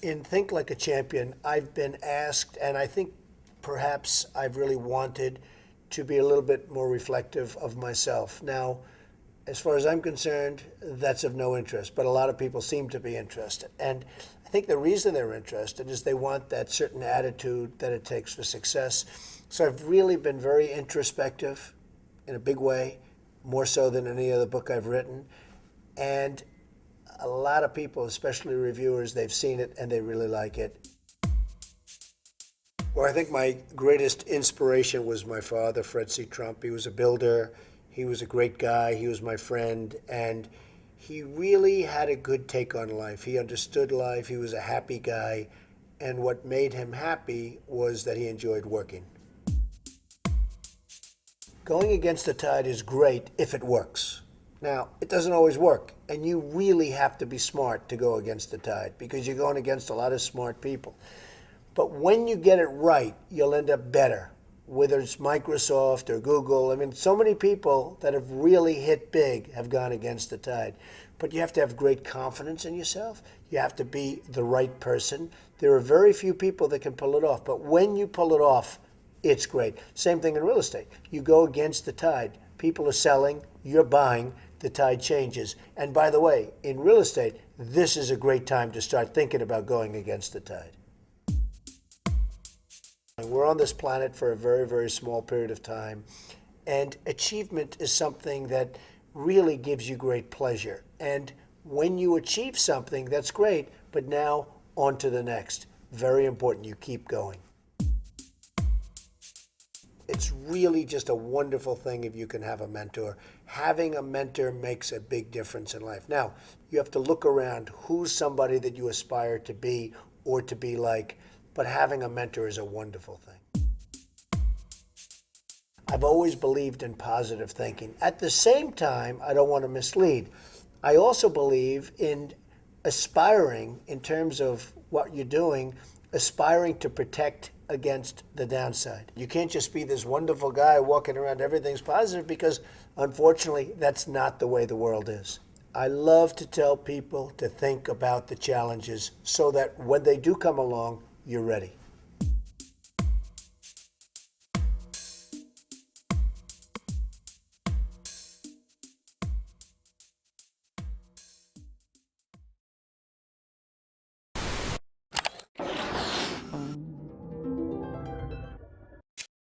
In Think Like a Champion, I've been asked, and I think perhaps I've really wanted to be a little bit more reflective of myself. Now, as far as I'm concerned, that's of no interest, but a lot of people seem to be interested. And I think the reason they're interested is they want that certain attitude that it takes for success. So I've really been very introspective in a big way, more so than any other book I've written. And a lot of people, especially reviewers, they've seen it and they really like it. Well, I think my greatest inspiration was my father, Fred C. Trump. He was a builder. He was a great guy. He was my friend. And he really had a good take on life. He understood life. He was a happy guy. And what made him happy was that he enjoyed working. Going against the tide is great if it works. Now, it doesn't always work, and you really have to be smart to go against the tide because you're going against a lot of smart people. But when you get it right, you'll end up better, whether it's Microsoft or Google. I mean, so many people that have really hit big have gone against the tide. But you have to have great confidence in yourself. You have to be the right person. There are very few people that can pull it off, but when you pull it off, it's great. Same thing in real estate. You go against the tide. People are selling, you're buying, the tide changes. And by the way, in real estate, this is a great time to start thinking about going against the tide. We're on this planet for a very, very small period of time, and achievement is something that really gives you great pleasure. And when you achieve something, that's great, but now on to the next. Very important, you keep going. It's really just a wonderful thing if you can have a mentor. Having a mentor makes a big difference in life. Now, you have to look around who's somebody that you aspire to be or to be like, but having a mentor is a wonderful thing. I've always believed in positive thinking. At the same time, I don't want to mislead. I also believe in aspiring, in terms of what you're doing, aspiring to protect against the downside. You can't just be this wonderful guy walking around, everything's positive, because unfortunately, that's not the way the world is. I love to tell people to think about the challenges so that when they do come along, you're ready.